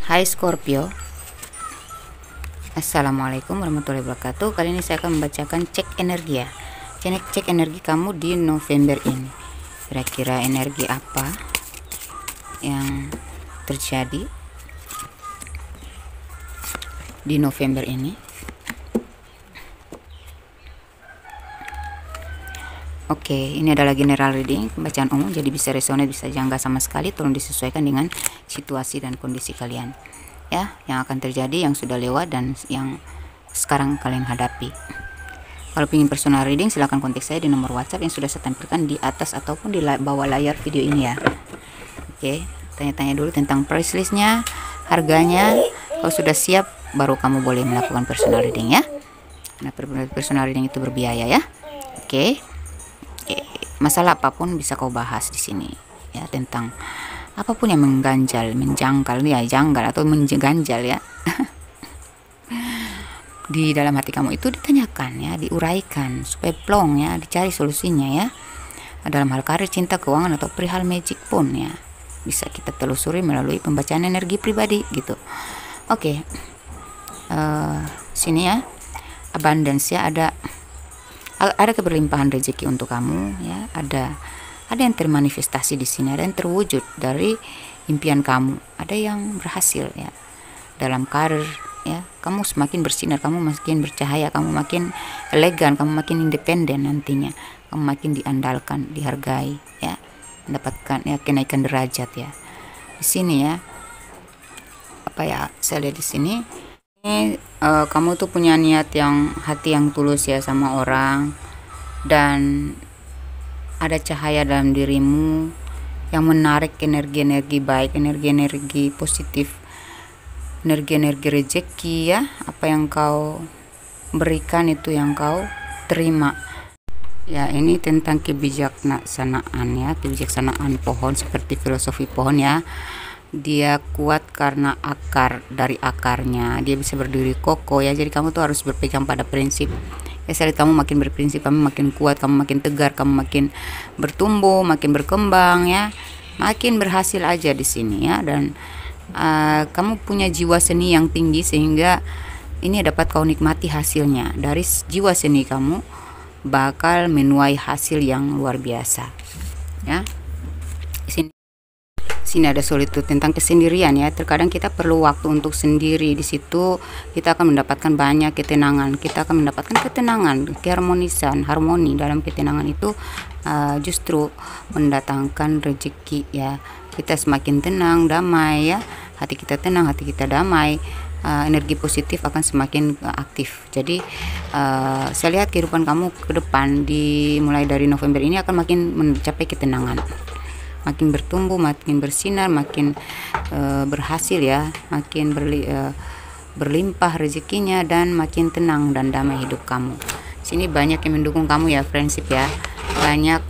Hai Scorpio, Assalamualaikum warahmatullahi wabarakatuh. Kali ini saya akan membacakan cek energi ya. Cek energi kamu di November ini. Kira-kira energi apa yang terjadi di November ini? Oke, ini adalah general reading, pembacaan umum, jadi bisa resonate, bisa janggal sama sekali. Tolong disesuaikan dengan situasi dan kondisi kalian ya, yang akan terjadi, yang sudah lewat, dan yang sekarang kalian hadapi. Kalau ingin personal reading, silahkan kontak saya di nomor WhatsApp yang sudah saya tampilkan di atas ataupun di bawah layar video ini ya. Oke, tanya-tanya dulu tentang price listnya, harganya. Kalau sudah siap, baru kamu boleh melakukan personal reading ya. Nah, personal reading itu berbiaya ya. Oke. Masalah apapun bisa kau bahas di sini ya, tentang apapun yang mengganjal, menjangkal ya, janggal atau mengganjal ya. Di dalam hati kamu itu ditanyakan ya, diuraikan supaya plong ya, dicari solusinya ya. Dalam hal karir, cinta, keuangan, atau perihal magic pun ya, bisa kita telusuri melalui pembacaan energi pribadi gitu. Oke. Sini ya, abundance ya, ada keberlimpahan rezeki untuk kamu ya, ada yang termanifestasi di sini, ada yang terwujud dari impian kamu, ada yang berhasil ya dalam karir ya. Kamu semakin bersinar, kamu makin bercahaya, kamu makin elegan, kamu makin independen nantinya, kamu makin diandalkan, dihargai ya, mendapatkan ya kenaikan derajat ya. Di sini ya, apa ya, saya lihat di sini ini kamu tuh punya niat yang, hati yang tulus ya sama orang, dan ada cahaya dalam dirimu yang menarik energi-energi baik, energi-energi positif, energi-energi rezeki ya. Apa yang kau berikan itu yang kau terima ya. Ini tentang kebijaksanaan ya, kebijaksanaan pohon, seperti filosofi pohon ya. Dia kuat karena dari akarnya dia bisa berdiri kokoh ya. Jadi kamu tuh harus berpegang pada prinsip ya. Saat kamu makin berprinsip, kamu makin kuat, kamu makin tegar, kamu makin bertumbuh, makin berkembang ya, makin berhasil aja di sini ya. Dan kamu punya jiwa seni yang tinggi, sehingga ini dapat kau nikmati hasilnya. Dari jiwa seni kamu bakal menuai hasil yang luar biasa ya. Sini ada solitude, tentang kesendirian ya. Terkadang kita perlu waktu untuk sendiri. Di situ kita akan mendapatkan banyak ketenangan, kita akan mendapatkan ketenangan, keharmonisan, harmoni. Dalam ketenangan itu justru mendatangkan rezeki ya. Kita semakin tenang, damai ya, hati kita tenang, hati kita damai, energi positif akan semakin aktif. Jadi saya lihat kehidupan kamu ke depan, mulai dari November ini akan makin mencapai ketenangan, makin bertumbuh, makin bersinar, makin berhasil ya, makin berlimpah rezekinya, dan makin tenang dan damai hidup kamu. Sini banyak yang mendukung kamu ya, friendship ya. Banyak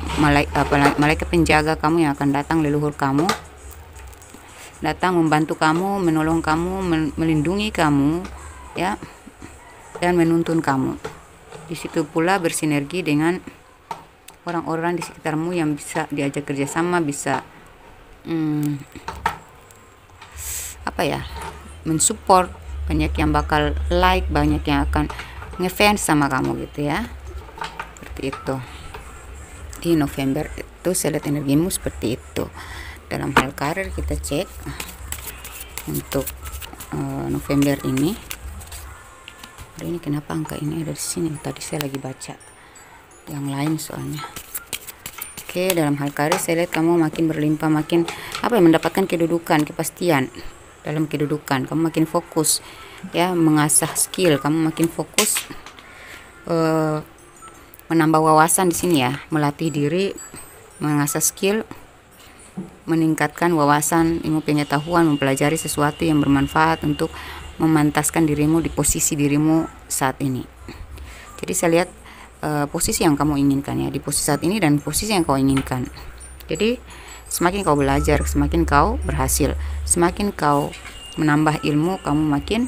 malaikat penjaga kamu yang akan datang, leluhur kamu datang membantu kamu, menolong kamu, melindungi kamu ya, dan menuntun kamu. Di situ pula bersinergi dengan orang-orang di sekitarmu yang bisa diajak kerjasama, bisa apa ya, mensupport. Banyak yang bakal like, banyak yang akan ngefans sama kamu gitu ya. Seperti itu di November itu, saya lihat energimu seperti itu. Dalam hal karir, kita cek untuk November ini. Ini kenapa angka ini ada di sini? Tadi saya lagi baca yang lain soalnya. Oke, dalam hal karir saya lihat kamu makin berlimpah, makin mendapatkan kedudukan, kepastian dalam kedudukan. Kamu makin fokus ya, mengasah skill, kamu makin fokus menambah wawasan di sini ya, melatih diri, mengasah skill, meningkatkan wawasan, ilmu pengetahuan, mempelajari sesuatu yang bermanfaat untuk memantaskan dirimu di posisi dirimu saat ini. Jadi saya lihat posisi yang kamu inginkan ya, di posisi saat ini dan posisi yang kau inginkan. Jadi semakin kau belajar, semakin kau berhasil, semakin kau menambah ilmu, kamu makin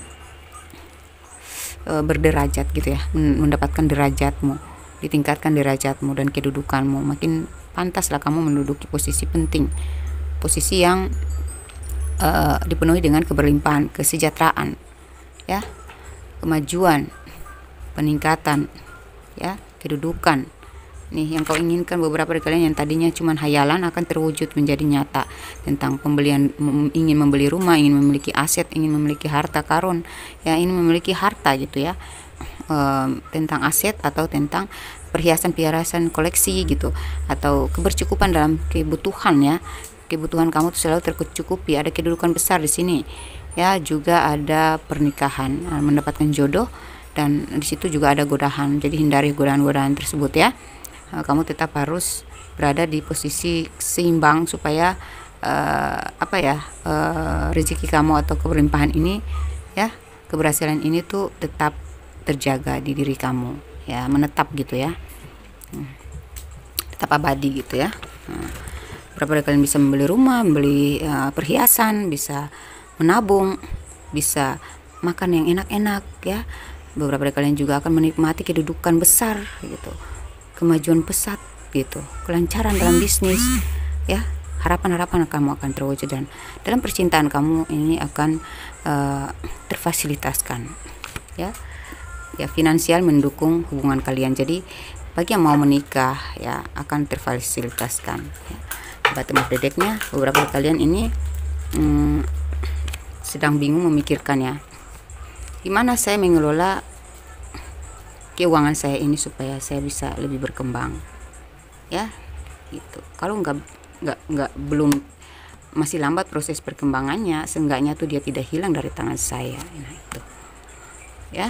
berderajat gitu ya, mendapatkan derajatmu, ditingkatkan derajatmu dan kedudukanmu. Makin pantaslah kamu menduduki posisi penting, posisi yang dipenuhi dengan keberlimpahan, kesejahteraan, ya, kemajuan, peningkatan, ya, kedudukan. Nih yang kau inginkan, beberapa dari kalian yang tadinya cuma hayalan akan terwujud menjadi nyata, tentang pembelian, ingin membeli rumah, ingin memiliki aset, ingin memiliki harta karun, ya, ingin memiliki harta gitu ya, tentang aset atau tentang perhiasan koleksi gitu, atau kebercukupan dalam kebutuhan, ya, kebutuhan kamu tuh selalu tercukupi, ada kedudukan besar di sini, ya, juga ada pernikahan, mendapatkan jodoh, dan di situ juga ada godaan, jadi hindari godaan-godaan tersebut ya. Kamu tetap harus berada di posisi seimbang supaya rezeki kamu atau keberlimpahan ini, ya, keberhasilan ini tuh tetap terjaga di diri kamu, ya, menetap gitu ya, tetap abadi gitu ya. Berapa kalian bisa membeli rumah, membeli perhiasan, bisa menabung, bisa makan yang enak-enak ya. Beberapa dari kalian juga akan menikmati kedudukan besar gitu, kemajuan pesat gitu, kelancaran dalam bisnis ya. Harapan-harapan kamu akan terwujud, dan dalam percintaan kamu ini akan terfasilitaskan ya. Ya, finansial mendukung hubungan kalian. Jadi bagi yang mau menikah ya akan terfasilitaskan ya. Bottom of the deck-nya, beberapa dari kalian ini sedang bingung memikirkan ya, gimana saya mengelola keuangan saya ini supaya saya bisa lebih berkembang ya gitu. Kalau belum, masih lambat proses perkembangannya, seenggaknya tuh dia tidak hilang dari tangan saya. Nah itu ya,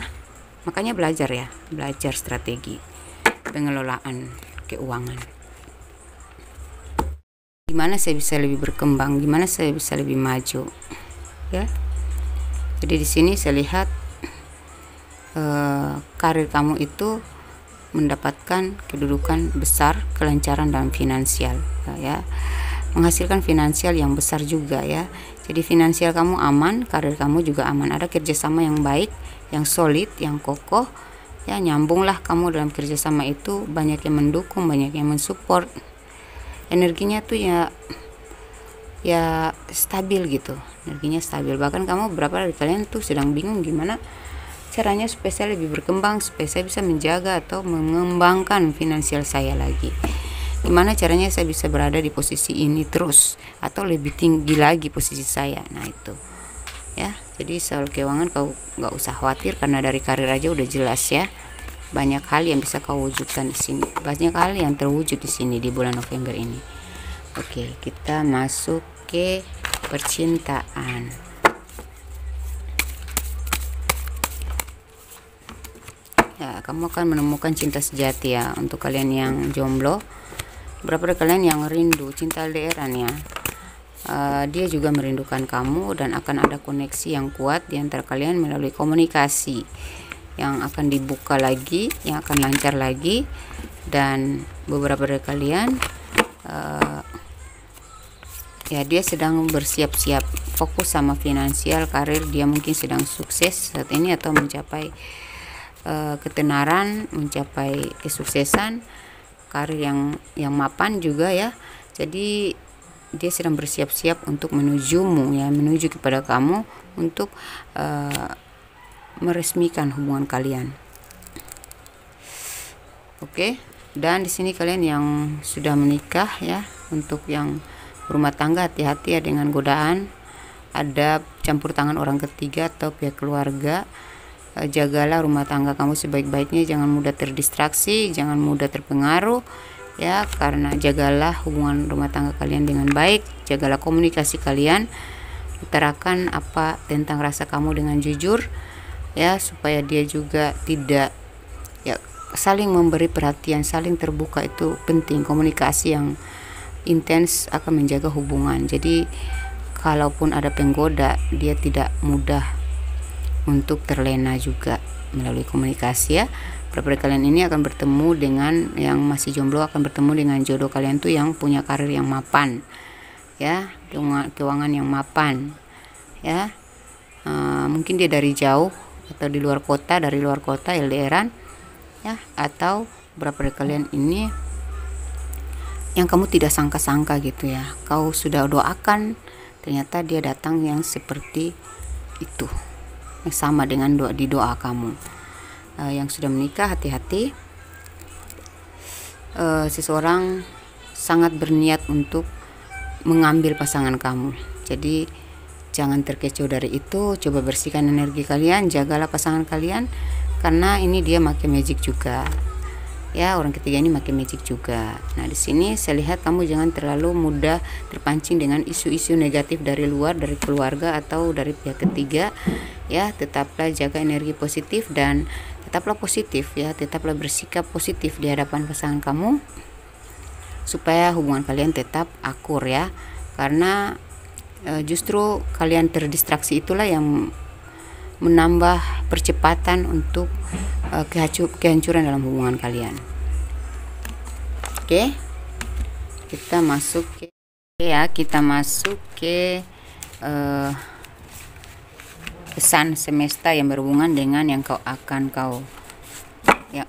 makanya belajar strategi pengelolaan keuangan, gimana saya bisa lebih berkembang, gimana saya bisa lebih maju ya. Jadi di sini saya lihat karir kamu itu mendapatkan kedudukan besar, kelancaran dalam finansial ya, menghasilkan finansial yang besar juga ya. Jadi finansial kamu aman, karir kamu juga aman, ada kerjasama yang baik, yang solid, yang kokoh ya. Nyambunglah kamu dalam kerjasama itu, banyak yang mendukung, banyak yang mensupport, energinya tuh ya stabil gitu, energinya stabil. Bahkan kamu, beberapa dari kalian tuh sedang bingung gimana caranya supaya saya lebih berkembang, supaya saya bisa menjaga atau mengembangkan finansial saya lagi. Gimana caranya saya bisa berada di posisi ini terus atau lebih tinggi lagi posisi saya. Nah itu ya. Jadi soal keuangan kau nggak usah khawatir, karena dari karir aja udah jelas ya. Banyak hal yang bisa kau wujudkan di sini, banyak hal yang terwujud di sini di bulan November ini. Oke, kita masuk ke percintaan. Ya, kamu akan menemukan cinta sejati ya untuk kalian yang jomblo. Beberapa dari kalian yang rindu, cinta LDRan ya. Dia juga merindukan kamu, dan akan ada koneksi yang kuat di antara kalian melalui komunikasi yang akan dibuka lagi, yang akan lancar lagi. Dan beberapa dari kalian ya dia sedang bersiap-siap fokus sama finansial, karir dia mungkin sedang sukses saat ini atau mencapai ketenaran, mencapai kesuksesan, karir yang mapan juga ya. Jadi dia sedang bersiap-siap untuk menujumu ya, menuju kepada kamu untuk meresmikan hubungan kalian. Oke. Dan di sini kalian yang sudah menikah ya, untuk yang rumah tangga, hati-hati ya dengan godaan, ada campur tangan orang ketiga atau pihak keluarga. Jagalah rumah tangga kamu sebaik-baiknya, jangan mudah terdistraksi, jangan mudah terpengaruh ya, karena jagalah hubungan rumah tangga kalian dengan baik, jagalah komunikasi kalian, utarakan apa tentang rasa kamu dengan jujur ya, supaya dia juga tidak ya, saling memberi perhatian, saling terbuka, itu penting. Komunikasi yang intens akan menjaga hubungan. Jadi kalaupun ada penggoda, dia tidak mudah untuk terlena juga melalui komunikasi ya. Beberapa kalian ini akan bertemu dengan yang masih jomblo, akan bertemu dengan jodoh kalian tuh yang punya karir yang mapan ya, keuangan yang mapan ya. Mungkin dia dari jauh atau di luar kota, dari luar kota LDRan ya, atau beberapa dari kalian ini yang kamu tidak sangka-sangka gitu ya, kau sudah doakan ternyata dia datang yang seperti itu, yang sama dengan di doa kamu. Yang sudah menikah, hati-hati. Seseorang sangat berniat untuk mengambil pasangan kamu, jadi jangan terkecoh dari itu. Coba bersihkan energi kalian, jagalah pasangan kalian, karena ini dia pakai magic juga ya, orang ketiga ini pakai magic juga. Nah, di sini saya lihat kamu jangan terlalu mudah terpancing dengan isu-isu negatif dari luar, dari keluarga atau dari pihak ketiga ya. Tetaplah jaga energi positif dan tetaplah positif ya, tetaplah bersikap positif di hadapan pasangan kamu supaya hubungan kalian tetap akur ya, karena justru kalian terdistraksi itulah yang menambah percepatan untuk kehancuran dalam hubungan kalian. Oke, kita masuk ke pesan semesta yang berhubungan dengan yang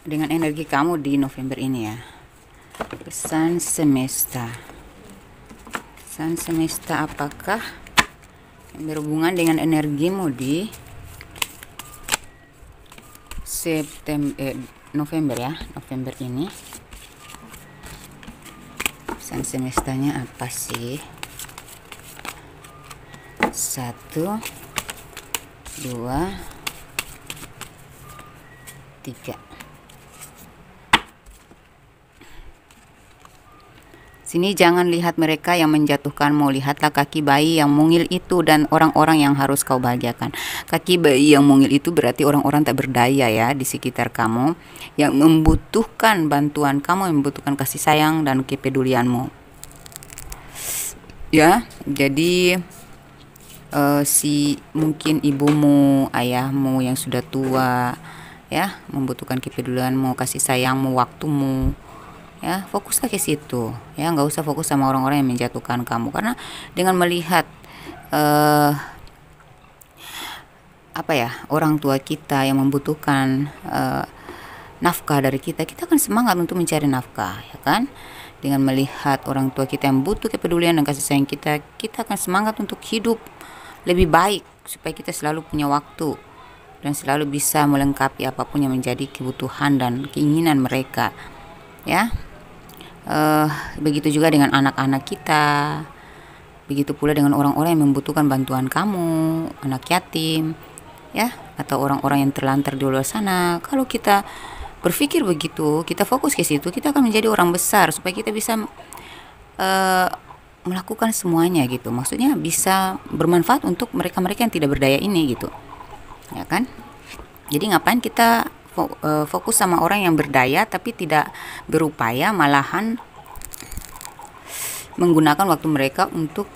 dengan energi kamu di November ini ya. Pesan semesta apakah yang berhubungan dengan energimu di November ini? Pesan semestanya apa sih? 1, 2, 3. Sini jangan lihat mereka yang menjatuhkanmu, lihatlah kaki bayi yang mungil itu dan orang-orang yang harus kau bahagiakan. Kaki bayi yang mungil itu berarti orang-orang tak berdaya ya di sekitar kamu, yang membutuhkan bantuan kamu, yang membutuhkan kasih sayang dan kepedulianmu. Ya, jadi mungkin ibumu, ayahmu yang sudah tua ya, membutuhkan kepedulianmu, kasih sayangmu, waktumu. Ya, fokuslah ke situ ya, nggak usah fokus sama orang-orang yang menjatuhkan kamu, karena dengan melihat orang tua kita yang membutuhkan nafkah dari kita akan semangat untuk mencari nafkah ya kan. Dengan melihat orang tua kita yang butuh kepedulian dan kasih sayang kita akan semangat untuk hidup lebih baik, supaya kita selalu punya waktu dan selalu bisa melengkapi apapun yang menjadi kebutuhan dan keinginan mereka ya. Begitu juga dengan anak-anak kita, begitu pula dengan orang-orang yang membutuhkan bantuan kamu, anak yatim ya, atau orang-orang yang terlantar di luar sana. Kalau kita berpikir begitu, kita fokus ke situ, kita akan menjadi orang besar, supaya kita bisa melakukan semuanya gitu. Maksudnya bisa bermanfaat untuk mereka-mereka yang tidak berdaya ini gitu ya kan. Jadi ngapain kita fokus sama orang yang berdaya tapi tidak berupaya, malahan menggunakan waktu mereka untuk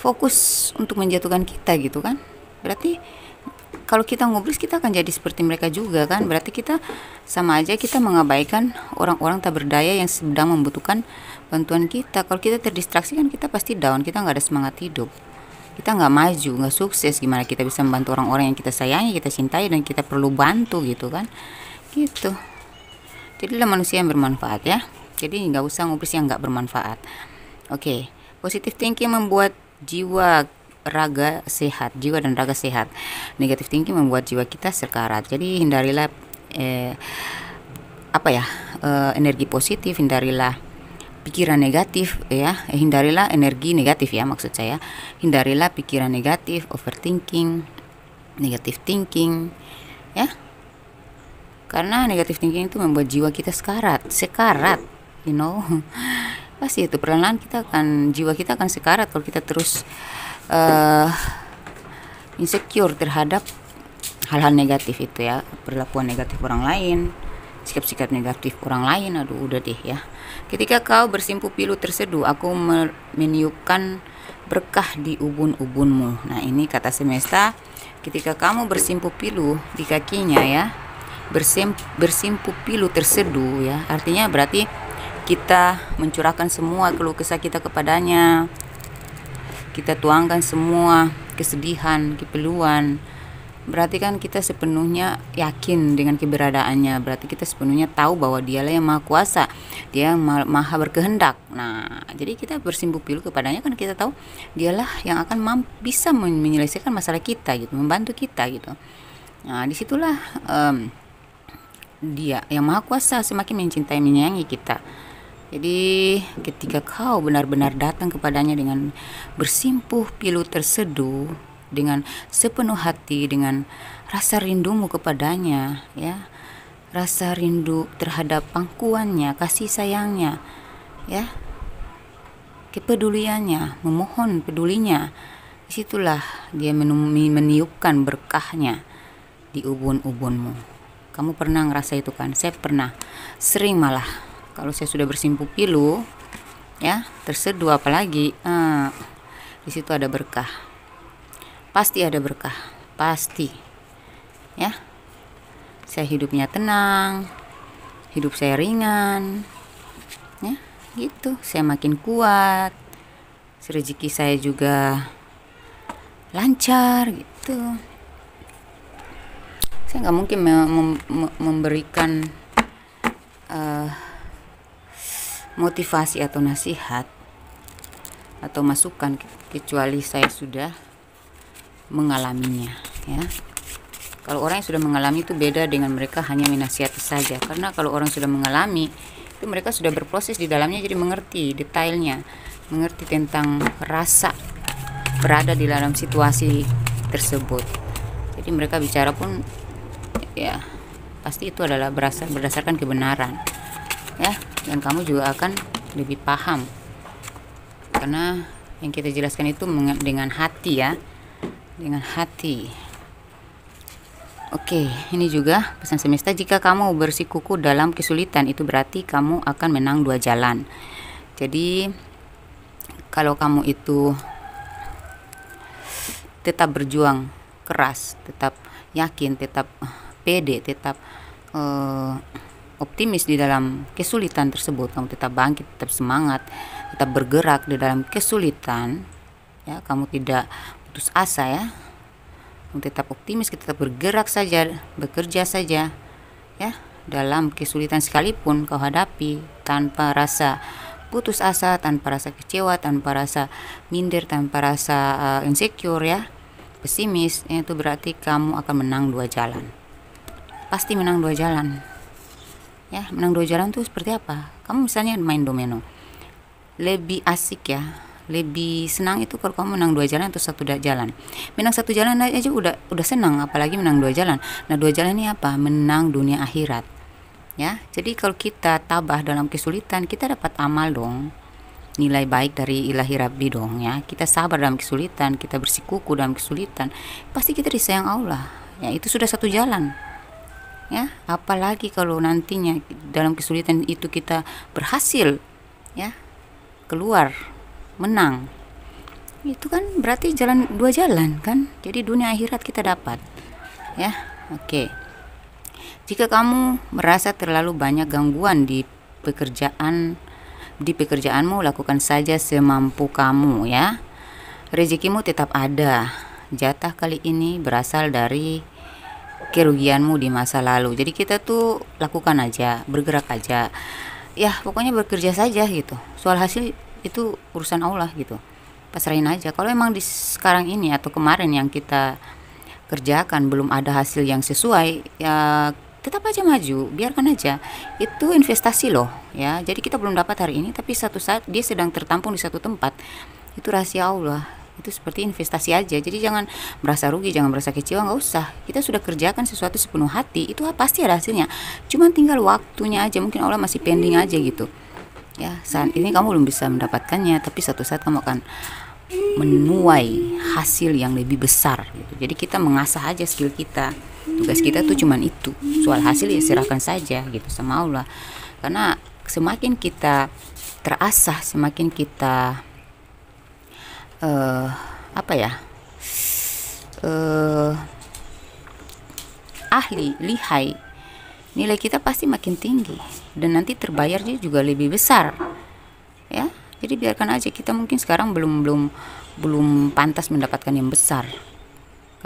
fokus untuk menjatuhkan kita gitu kan. Berarti kalau kita ngubris, kita akan jadi seperti mereka juga kan. Berarti kita sama aja, kita mengabaikan orang-orang tak berdaya yang sedang membutuhkan bantuan kita. Kalau kita terdistraksi kan kita pasti down, kita nggak ada semangat hidup, kita nggak maju, nggak sukses. Gimana kita bisa membantu orang-orang yang kita sayangi, kita cintai, dan kita perlu bantu gitu kan. Gitu. Jadilah manusia yang bermanfaat ya. Jadi nggak usah ngubris yang nggak bermanfaat. Oke. Positive thinking membuat jiwa dan raga sehat. Negative thinking membuat jiwa kita sekarat. Jadi hindarilah energi positif, hindarilah pikiran negatif ya, hindarilah energi negatif ya, maksud saya hindarilah pikiran negatif, overthinking, negative thinking ya, karena negative thinking itu membuat jiwa kita sekarat, you know. Pasti itu perlahan jiwa kita akan sekarat kalau kita terus insecure terhadap hal-hal negatif itu ya, perlakuan negatif orang lain, sikap-sikap negatif orang lain. Aduh, udah deh ya. Ketika kau bersimpu pilu terseduh, aku meniupkan berkah di ubun-ubunmu. Nah, ini kata semesta. Ketika kamu bersimpu pilu di kakinya ya, bersimpu pilu terseduh ya, artinya berarti kita mencurahkan semua keluh kesah kita kepadanya. Kita tuangkan semua kesedihan, keperluan berarti kan kita sepenuhnya yakin dengan keberadaannya, berarti kita sepenuhnya tahu bahwa dialah yang maha kuasa, dia yang maha berkehendak. Nah, jadi kita bersimpuh pilu kepadanya kan kita tahu dialah yang akan bisa menyelesaikan masalah kita gitu, membantu kita gitu. Nah, disitulah dia yang maha kuasa semakin mencintai menyayangi kita. Jadi ketika kau benar-benar datang kepadanya dengan bersimpuh pilu terseduh, dengan sepenuh hati, dengan rasa rindumu kepadanya, ya, rasa rindu terhadap pangkuannya, kasih sayangnya, ya, kepeduliannya, memohon pedulinya, disitulah dia meniupkan berkahnya di ubun-ubunmu. Kamu pernah ngerasa itu kan? Saya pernah, sering malah. Kalau saya sudah bersimpuh pilu, ya, terseduh apalagi, di situ ada berkah. Pasti ada berkah, pasti, ya. Saya hidupnya tenang, hidup saya ringan, ya, gitu. Saya makin kuat, rezeki saya juga lancar, gitu. Saya nggak mungkin memberikan motivasi atau nasihat atau masukan kecuali saya sudah mengalaminya, ya. Kalau orang yang sudah mengalami itu beda dengan mereka hanya menasihati saja, karena kalau orang sudah mengalami itu mereka sudah berproses di dalamnya, jadi mengerti detailnya, mengerti tentang rasa berada di dalam situasi tersebut. Jadi mereka bicara pun ya pasti itu adalah berdasarkan kebenaran, ya, dan kamu juga akan lebih paham karena yang kita jelaskan itu dengan hati, ya, dengan hati. Oke, ini juga pesan semesta, jika kamu bersikukuh dalam kesulitan itu berarti kamu akan menang 2 jalan. Jadi kalau kamu itu tetap berjuang keras, tetap yakin, tetap pede, tetap optimis di dalam kesulitan tersebut, kamu tetap bangkit, tetap semangat, tetap bergerak di dalam kesulitan, ya, kamu tidak putus asa, ya, kamu tetap optimis, kita tetap bergerak saja, bekerja saja, ya, dalam kesulitan sekalipun kau hadapi tanpa rasa putus asa, tanpa rasa kecewa, tanpa rasa minder, tanpa rasa insecure, ya, pesimis, itu berarti kamu akan menang 2 jalan. Pasti menang 2 jalan. Ya, menang 2 jalan itu seperti apa? Kamu misalnya main domino. Lebih asik, ya, lebih senang itu kalau kamu menang 2 jalan atau 1 jalan. Menang 1 jalan aja udah senang, apalagi menang 2 jalan. Nah, 2 jalan ini apa? Menang dunia akhirat. Ya, jadi kalau kita tabah dalam kesulitan, kita dapat amal dong. Nilai baik dari ilahi Rabbi dong, ya. Kita sabar dalam kesulitan, kita bersikukuh dalam kesulitan, pasti kita disayang Allah. Ya, itu sudah 1 jalan. Ya, apalagi kalau nantinya dalam kesulitan itu kita berhasil, ya, keluar menang, itu kan berarti 2 jalan kan, jadi dunia akhirat kita dapat, ya. Oke, jika kamu merasa terlalu banyak gangguan di pekerjaanmu, lakukan saja semampu kamu, ya. Rezekimu tetap ada, jatah kali ini berasal dari kerugianmu di masa lalu. Jadi kita tuh lakukan aja, bergerak aja, ya, pokoknya bekerja saja gitu. Soal hasil itu urusan Allah gitu, pasrahin aja. Kalau emang di sekarang ini atau kemarin yang kita kerjakan belum ada hasil yang sesuai, ya tetap aja maju, biarkan aja. Itu investasi loh, ya. Jadi kita belum dapat hari ini, tapi satu saat dia sedang tertampung di satu tempat. Itu rahasia Allah. Itu seperti investasi aja. Jadi jangan merasa rugi, jangan merasa kecewa, nggak usah. Kita sudah kerjakan sesuatu sepenuh hati, itu pasti ada hasilnya. Cuman tinggal waktunya aja, mungkin Allah masih pending aja gitu. Ya, saat ini kamu belum bisa mendapatkannya, tapi satu saat kamu akan menuai hasil yang lebih besar gitu. Jadi kita mengasah aja skill kita. Tugas kita tuh cuman itu. Soal hasil ya serahkan saja gitu sama Allah. Karena semakin kita terasah, semakin kita ahli, lihai, nilai kita pasti makin tinggi dan nanti terbayarnya juga lebih besar, ya. Jadi biarkan aja, kita mungkin sekarang belum pantas mendapatkan yang besar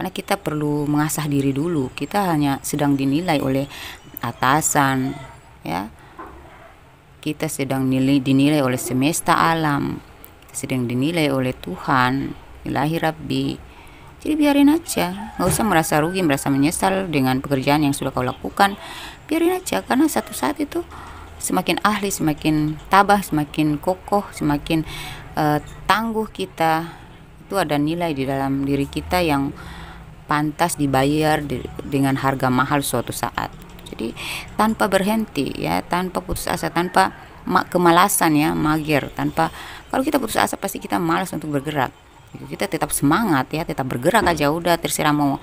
Karena kita perlu mengasah diri dulu. Kita hanya sedang dinilai oleh atasan, ya. Kita sedang dinilai oleh semesta alam. Kita sedang dinilai oleh Tuhan, Ilahi Rabbi. Jadi biarin aja, nggak usah merasa rugi, merasa menyesal dengan pekerjaan yang sudah kau lakukan. Biarin aja, karena satu saat itu semakin ahli, semakin tabah, semakin kokoh, semakin tangguh kita. Itu ada nilai di dalam diri kita yang pantas dibayar dengan harga mahal suatu saat. Jadi tanpa berhenti, ya, tanpa putus asa, tanpa kemalasan, ya, mager, tanpa, kalau kita putus asa pasti kita malas untuk bergerak. Kita tetap semangat, ya, tetap bergerak aja, udah terserah mau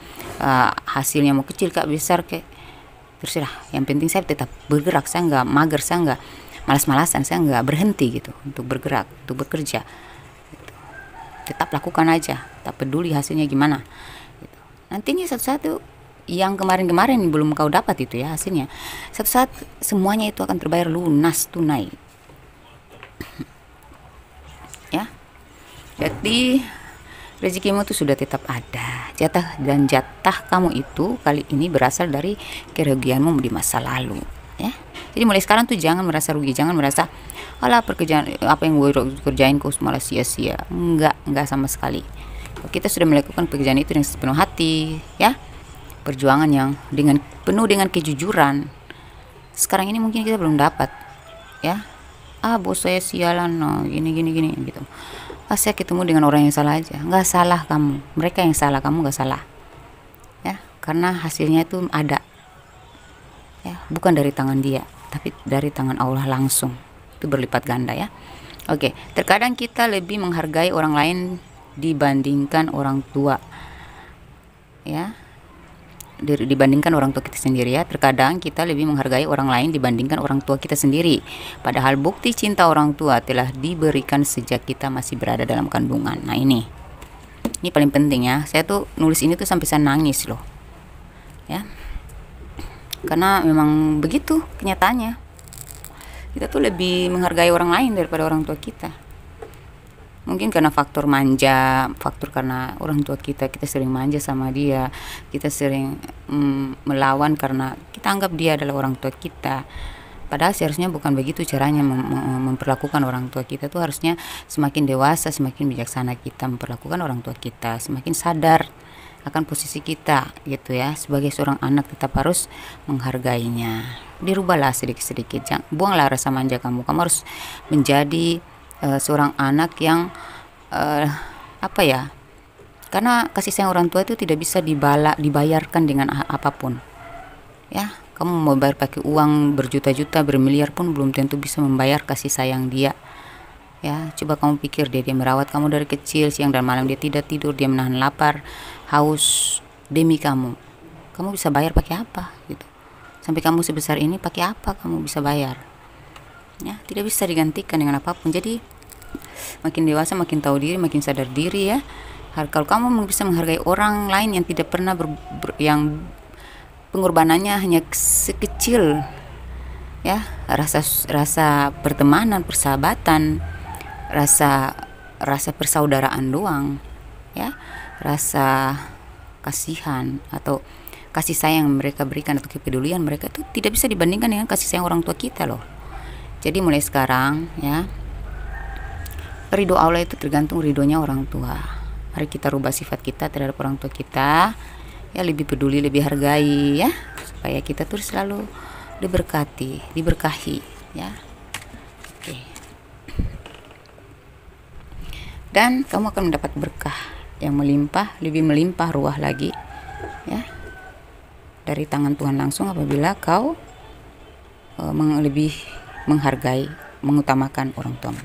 hasilnya mau kecil kak besar kayak terserah, yang penting saya tetap bergerak, saya nggak mager, saya nggak malas-malasan, saya nggak berhenti gitu untuk bergerak, untuk bekerja gitu. Tetap lakukan aja, tak peduli hasilnya gimana gitu. Nantinya satu-satu yang kemarin-kemarin belum kau dapat itu, ya, hasilnya satu saat semuanya itu akan terbayar lunas tunai, ya. Jadi rezekimu itu sudah tetap ada. Jatah kamu itu kali ini berasal dari kerugianmu di masa lalu, ya. Jadi mulai sekarang tuh jangan merasa rugi, jangan merasa alah pekerjaan apa yang gue kerjain kok malah sia-sia. Enggak sama sekali. Kita sudah melakukan pekerjaan itu dengan sepenuh hati, ya. Perjuangan yang penuh dengan kejujuran. Sekarang ini mungkin kita belum dapat, ya. Bos saya sialan, no, gini gitu. Saya ketemu dengan orang yang salah aja. Nggak salah kamu, mereka yang salah, kamu nggak salah, ya. Karena hasilnya itu ada, ya, bukan dari tangan dia, tapi dari tangan Allah langsung. Itu berlipat ganda, ya. Oke, terkadang kita lebih menghargai orang lain dibandingkan orang tua, ya. Dibandingkan orang tua kita sendiri, ya. Terkadang kita lebih menghargai orang lain dibandingkan orang tua kita sendiri, padahal bukti cinta orang tua telah diberikan sejak kita masih berada dalam kandungan. Nah, ini paling penting, ya. Saya tuh nulis ini tuh sampai saya nangis loh, ya, karena memang begitu kenyataannya. Kita tuh lebih menghargai orang lain daripada orang tua kita. Mungkin karena faktor manja, faktor karena orang tua kita sering manja sama dia, kita sering melawan karena kita anggap dia adalah orang tua kita. Padahal seharusnya bukan begitu caranya memperlakukan orang tua kita. Tuh harusnya semakin dewasa, semakin bijaksana kita memperlakukan orang tua kita, semakin sadar akan posisi kita gitu, ya. Sebagai seorang anak tetap harus menghargainya. Dirubahlah sedikit-sedikit, buanglah rasa manja kamu harus menjadi seorang anak yang apa ya, karena kasih sayang orang tua itu tidak bisa dibayarkan dengan apapun, ya. Kamu mau bayar pakai uang berjuta-juta, bermiliar pun belum tentu bisa membayar kasih sayang dia, ya. Coba kamu pikir dia merawat kamu dari kecil, siang dan malam dia tidak tidur, dia menahan lapar, haus demi kamu bisa bayar pakai apa gitu? Sampai kamu sebesar ini pakai apa kamu bisa bayar? Ya, tidak bisa digantikan dengan apapun. Jadi makin dewasa, makin tahu diri, makin sadar diri, ya. Kalau kamu bisa menghargai orang lain yang tidak pernah yang pengorbanannya hanya sekecil, ya, rasa pertemanan, persahabatan, rasa persaudaraan doang, ya, rasa kasihan atau kasih sayang yang mereka berikan atau kepedulian mereka itu tidak bisa dibandingkan dengan kasih sayang orang tua kita loh. Jadi mulai sekarang, ya, ridho Allah itu tergantung ridhonya orang tua. Mari kita rubah sifat kita terhadap orang tua kita, ya, lebih peduli, lebih hargai, ya, supaya kita tuh selalu diberkahi, ya. Oke. Dan kamu akan mendapat berkah yang melimpah, lebih melimpah ruah lagi, ya, dari tangan Tuhan langsung apabila kau lebih menghargai, mengutamakan orang tuamu.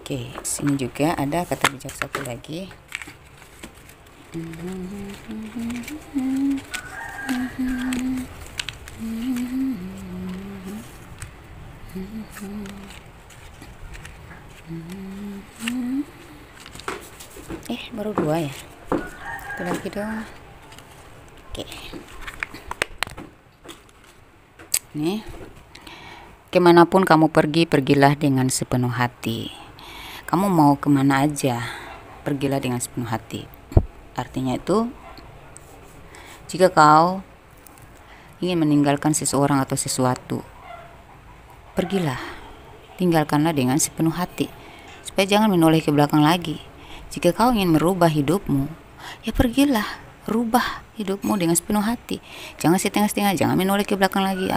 Oke, sini juga ada kata bijak satu lagi. Baru 2 ya. Itu lagi dong. Oke. Nih. Kemanapun kamu pergi, pergilah dengan sepenuh hati. Kamu mau kemana aja, pergilah dengan sepenuh hati. Artinya itu Jika kau ingin meninggalkan seseorang atau sesuatu, pergilah, tinggalkanlah dengan sepenuh hati, supaya jangan menoleh ke belakang lagi. Jika kau ingin merubah hidupmu, ya pergilah, rubah hidupmu dengan sepenuh hati. Jangan setengah-setengah, jangan menoleh ke belakang lagi.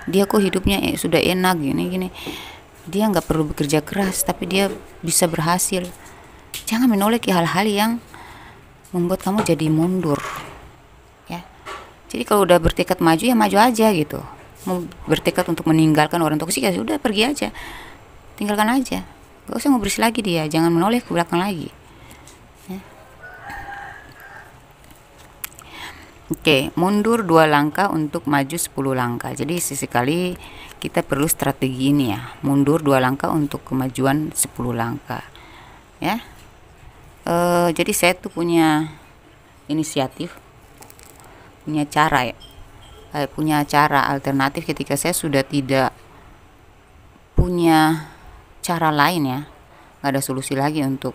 Dia kok hidupnya sudah enak gini. Dia nggak perlu bekerja keras, tapi dia bisa berhasil. Jangan menoleh ke hal-hal yang membuat kamu jadi mundur. Ya, jadi kalau udah bertekad maju, ya maju aja gitu. Mau bertekad untuk meninggalkan orang toksik, ya sudah pergi aja, tinggalkan aja. Gak usah ngobrol lagi dia, jangan menoleh ke belakang lagi. Oke, mundur 2 langkah untuk maju 10 langkah. Jadi sesekali kita perlu strategi ini ya. Mundur 2 langkah untuk kemajuan 10 langkah. Ya. Jadi saya tuh punya inisiatif, punya cara ya. Punya cara alternatif ketika saya sudah tidak punya cara lain ya. Gak ada solusi lagi untuk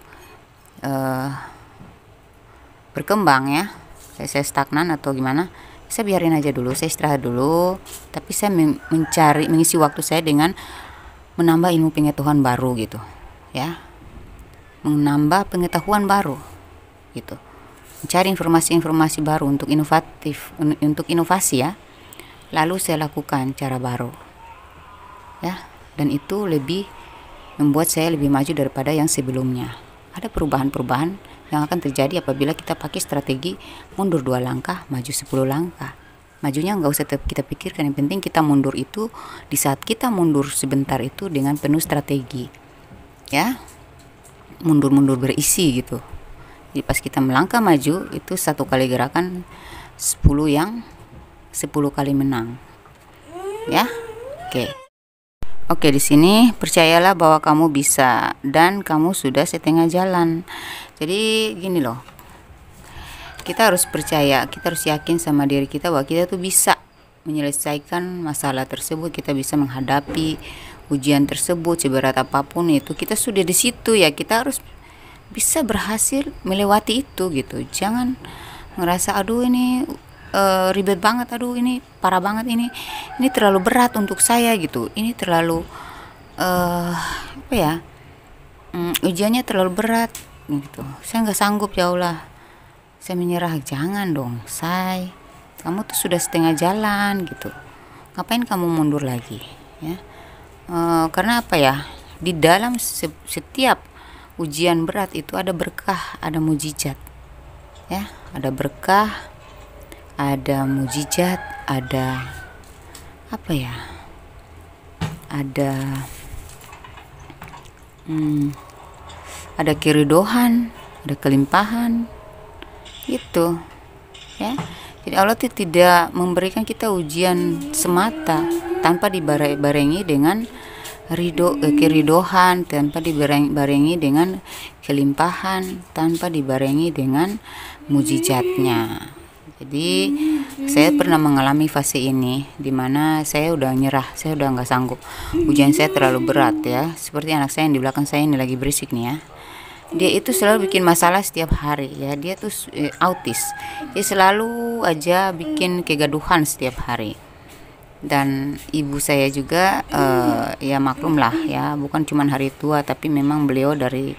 berkembang ya. Saya stagnan atau gimana, saya biarin aja dulu, saya istirahat dulu, tapi saya mengisi waktu saya dengan menambah ilmu pengetahuan baru gitu ya, menambah pengetahuan baru gitu, mencari informasi-informasi baru untuk inovasi ya, lalu saya lakukan cara baru ya, dan itu lebih membuat saya lebih maju daripada yang sebelumnya. Ada perubahan-perubahan yang akan terjadi apabila kita pakai strategi mundur 2 langkah, maju 10 langkah. Majunya nggak usah kita pikirkan, yang penting kita mundur itu di saat kita mundur sebentar itu dengan penuh strategi. Ya, mundur-mundur berisi gitu. Jadi pas kita melangkah maju itu 1 kali gerakan 10 kali menang. Ya, oke. Oke, di sini percayalah bahwa kamu bisa dan kamu sudah setengah jalan. Jadi gini loh, kita harus percaya, kita harus yakin sama diri kita bahwa kita tuh bisa menyelesaikan masalah tersebut, kita bisa menghadapi ujian tersebut seberat apapun itu. Kita sudah di situ ya, kita harus bisa berhasil melewati itu gitu. Jangan ngerasa aduh ini ribet banget, aduh ini parah banget, ini terlalu berat untuk saya gitu, ini terlalu apa ya, ujiannya terlalu berat gitu, saya nggak sanggup, ya Allah saya menyerah. Jangan dong say, kamu tuh sudah setengah jalan gitu, ngapain kamu mundur lagi ya. Karena apa ya, di dalam setiap ujian berat itu ada berkah, ada mujizat ya, ada berkah, ada mujizat, ada apa ya, ada keridohan, ada kelimpahan gitu ya. Jadi Allah tidak memberikan kita ujian semata tanpa dibarengi dengan keridohan, tanpa dibarengi dengan kelimpahan, tanpa dibarengi dengan mujizatnya. Jadi saya pernah mengalami fase ini dimana saya udah nyerah, saya udah nggak sanggup, ujian saya terlalu berat ya. Seperti anak saya yang di belakang saya ini lagi berisik nih ya, dia itu selalu bikin masalah setiap hari ya. Dia tuh autis, dia selalu aja bikin kegaduhan setiap hari. Dan ibu saya juga ya maklum lah ya, bukan cuma hari tua, tapi memang beliau dari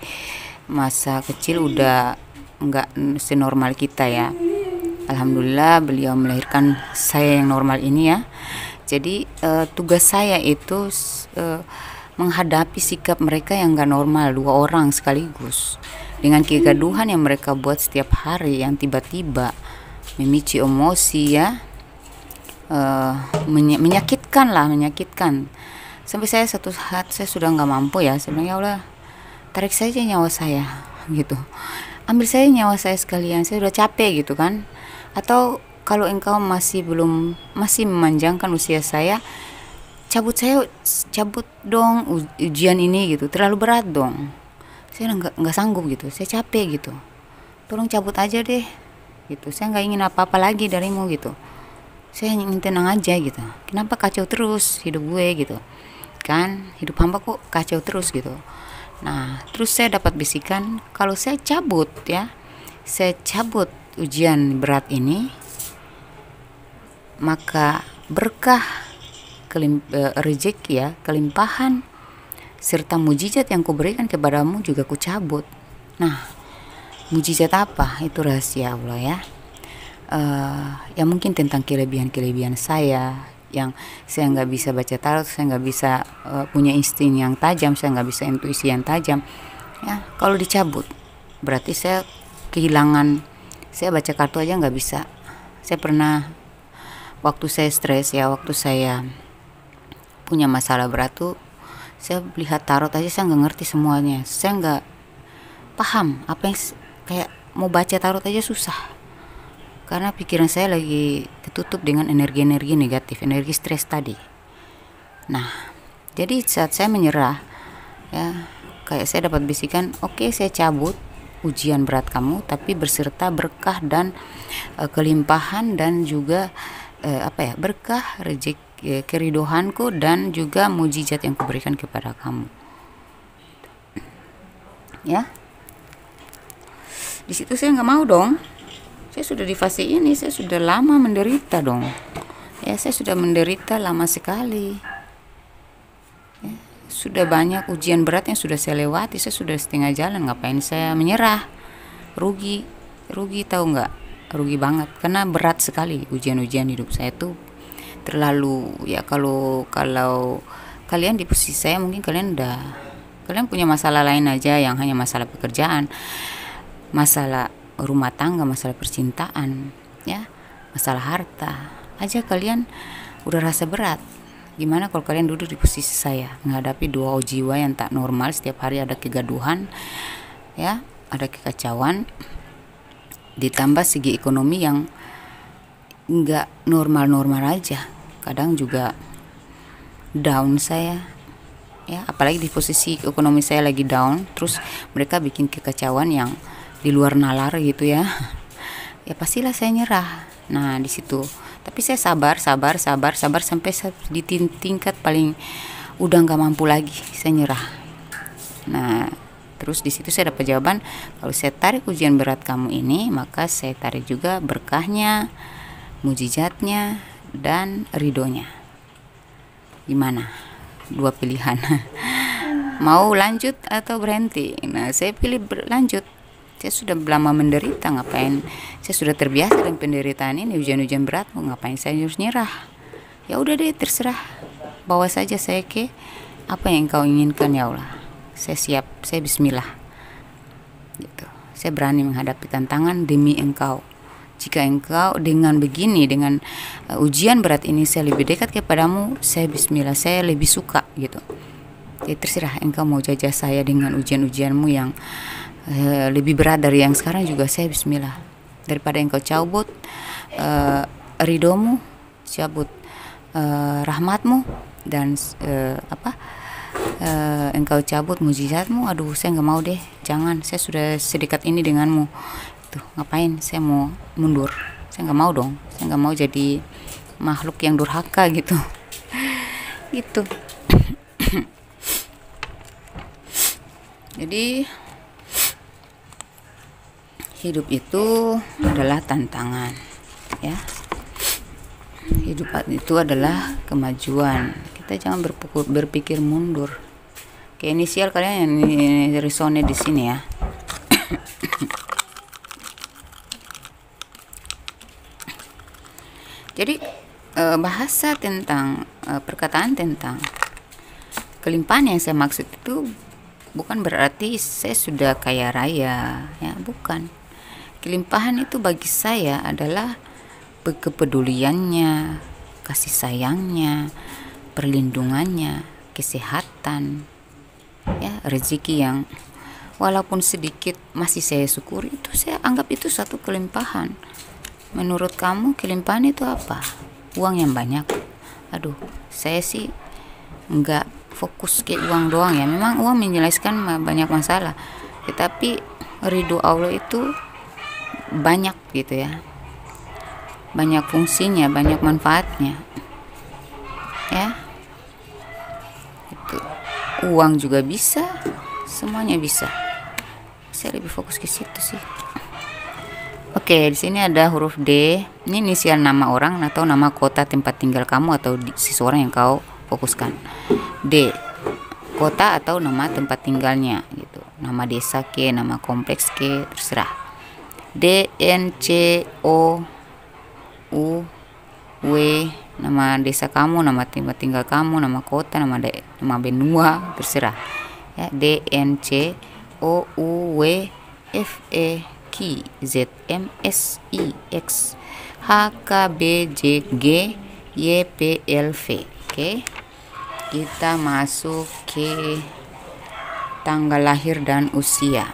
masa kecil udah nggak senormal kita ya. Alhamdulillah beliau melahirkan saya yang normal ini ya. Jadi tugas saya itu menghadapi sikap mereka yang gak normal, 2 orang sekaligus, dengan kegaduhan yang mereka buat setiap hari yang tiba-tiba memicu emosi ya, menyakitkan. Sampai saya satu saat saya sudah nggak mampu ya, saya bilang ya Allah tarik saja nyawa saya gitu, ambil saya nyawa saya sekalian, saya udah capek gitu kan. Atau kalau engkau masih memanjangkan usia saya, cabut dong ujian ini gitu, terlalu berat dong, saya nggak sanggup gitu, saya capek gitu, tolong cabut aja deh gitu, saya nggak ingin apa-apa lagi darimu gitu, saya ingin tenang aja gitu. Kenapa kacau terus hidup gue gitu kan, hidup hamba kok kacau terus gitu. Nah terus saya dapat bisikan, kalau saya cabut ujian berat ini, maka berkah, rezeki ya, kelimpahan serta mujizat yang kuberikan kepadamu juga kucabut. Nah, mujizat apa? Itu rahasia Allah ya. Ya mungkin tentang kelebihan-kelebihan saya, yang saya nggak bisa baca tarot, saya nggak bisa punya insting yang tajam, saya nggak bisa intuisi yang tajam. Ya, kalau dicabut, berarti saya kehilangan. Saya baca kartu aja nggak bisa. Saya pernah waktu saya stres ya, waktu saya punya masalah berat tuh, saya lihat tarot aja saya nggak ngerti semuanya. Saya nggak paham apa yang kayak mau baca tarot aja susah. Karena pikiran saya lagi ketutup dengan energi-energi negatif, energi stres tadi. Nah, jadi saat saya menyerah, ya kayak saya dapat bisikan, oke, saya cabut ujian berat kamu, tapi berserta berkah dan kelimpahan dan juga berkah, rezeki, keridohanku dan juga mujizat yang kuberikan kepada kamu. Ya, di situ saya nggak mau dong. Saya sudah di fase ini, saya sudah lama menderita dong. Ya, saya sudah menderita lama sekali. Ya, sudah banyak ujian berat yang sudah saya lewati. Saya sudah setengah jalan, ngapain saya menyerah? Rugi tahu nggak? Rugi banget, karena berat sekali ujian-ujian hidup saya tuh. Terlalu ya, kalau kalian di posisi saya, mungkin kalian punya masalah lain aja, yang hanya masalah pekerjaan, masalah rumah tangga, masalah percintaan, ya, masalah harta aja kalian udah rasa berat. Gimana kalau kalian duduk di posisi saya, menghadapi dua jiwa yang tak normal, setiap hari ada kegaduhan, ya, ada kekacauan, ditambah segi ekonomi yang nggak normal-normal aja, kadang juga down saya, ya, apalagi di posisi ekonomi saya lagi down, terus mereka bikin kekacauan yang di luar nalar gitu ya. Ya pastilah saya nyerah. Nah, di situ tapi saya sabar sampai di tingkat paling udah nggak mampu lagi, saya nyerah. Nah, terus di situ saya dapat jawaban, kalau saya tarik ujian berat kamu ini, maka saya tarik juga berkahnya, mujizatnya dan ridhonya. Gimana? Dua pilihan. Mau lanjut atau berhenti? Nah, saya pilih berlanjut. Saya sudah lama menderita, ngapain? Saya sudah terbiasa dengan penderitaan ini, ujian-ujian berat, ngapain saya harus nyerah? Ya udah deh, terserah. Bawa saja saya ke apa yang Engkau inginkan ya Allah. Saya siap, saya bismillah. Gitu. Saya berani menghadapi tantangan demi Engkau. Jika Engkau dengan begini, dengan ujian berat ini saya lebih dekat kepadamu, saya bismillah, saya lebih suka gitu. Jadi terserah Engkau mau jajah saya dengan ujian-ujianmu yang lebih berat dari yang sekarang juga, saya bismillah. Daripada Engkau cabut ridhomu, cabut rahmatmu, dan Engkau cabut mujizatmu, aduh saya nggak mau deh, jangan, saya sudah sedekat ini denganmu. Tuh, ngapain saya mau mundur? Saya nggak mau dong, saya nggak mau jadi makhluk yang durhaka gitu. Gitu. Jadi hidup itu adalah tantangan, ya. Hidup itu adalah kemajuan. Kita jangan berpikir mundur. Kayak inisial kalian yang resonate di sini ya. Jadi bahasa tentang perkataan tentang kelimpahan yang saya maksud itu bukan berarti saya sudah kaya raya, ya, bukan. Kelimpahan itu bagi saya adalah kepeduliannya, kasih sayangnya, perlindungannya, kesehatan, ya, rezeki yang walaupun sedikit masih saya syukuri, itu saya anggap itu satu kelimpahan. Menurut kamu kelimpahan itu apa? Uang yang banyak? Aduh, saya sih nggak fokus ke uang doang ya. Memang uang menyelesaikan banyak masalah, tetapi ridho Allah itu banyak gitu ya, banyak fungsinya, banyak manfaatnya, ya. Itu uang juga bisa, semuanya bisa. Saya lebih fokus ke situ sih. Oke, di sini ada huruf D. Ini inisial nama orang atau nama kota tempat tinggal kamu atau seseorang yang kau fokuskan. D, kota atau nama tempat tinggalnya gitu. Nama desa ke, nama kompleks ke, terserah. D, N, C, O, U, W, nama desa kamu, nama tempat tinggal kamu, nama kota, nama benua, terserah. Ya, D, N, C, O, U, W, F, E, Q, Z, M, S, I, X, H, K, B, J, G, Y, P, L, V. Oke, kita masuk ke tanggal lahir dan usia.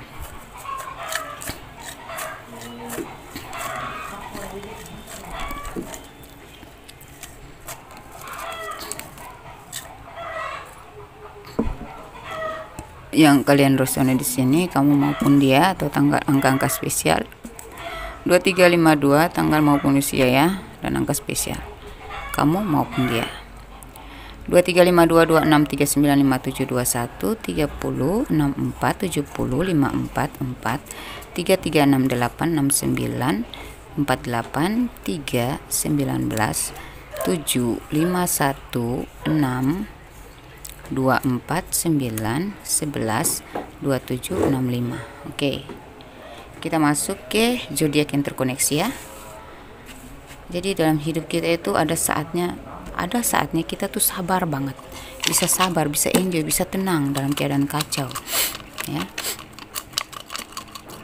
Yang kalian resone di sini, kamu maupun dia, atau tanggal angka-angka spesial 2352 tanggal maupun usia ya, dan angka spesial kamu maupun dia. 2352 26 39 57 21 30 64 70 54 4 33 68 69 48 3 19 7 51 6 24 9 11 27 65. Oke, kita masuk ke zodiak yang terkoneksi ya. Jadi dalam hidup kita itu ada saatnya kita tuh sabar banget, bisa sabar, bisa enjoy, bisa tenang dalam keadaan kacau ya,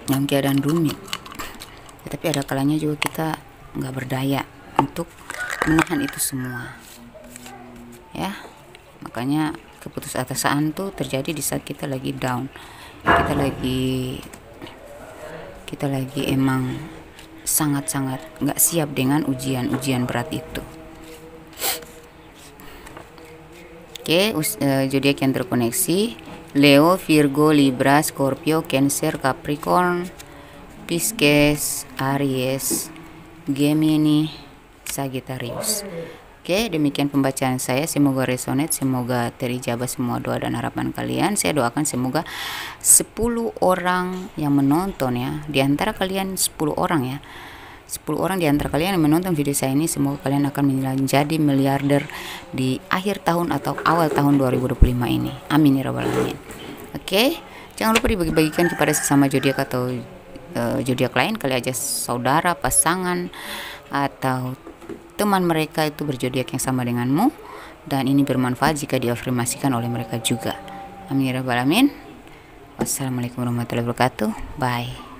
dalam keadaan rumit ya, tapi ada kalanya juga kita nggak berdaya untuk menahan itu semua ya. Makanya keputusasaan tuh terjadi di saat kita lagi down, kita lagi emang sangat-sangat nggak siap dengan ujian berat itu. Oke, zodiak yang terkoneksi: Leo, Virgo, Libra, Scorpio, Cancer, Capricorn, Pisces, Aries, Gemini, Sagittarius. Oke, demikian pembacaan saya. Semoga resonate, semoga terijabah semua doa dan harapan kalian. Saya doakan semoga 10 orang yang menonton ya, di antara kalian 10 orang ya, 10 orang di antara kalian yang menonton video saya ini, semoga kalian akan menjadi miliarder di akhir tahun atau awal tahun 2025 ini. Amin ya rabbal alamin. Oke, jangan lupa dibagi-bagikan kepada sesama zodiak atau zodiak lain, kali aja saudara, pasangan, atau teman mereka itu berzodiak yang sama denganmu, dan ini bermanfaat jika diafirmasikan oleh mereka juga. Amin ya rabbal alamin. Wassalamualaikum warahmatullahi wabarakatuh. Bye.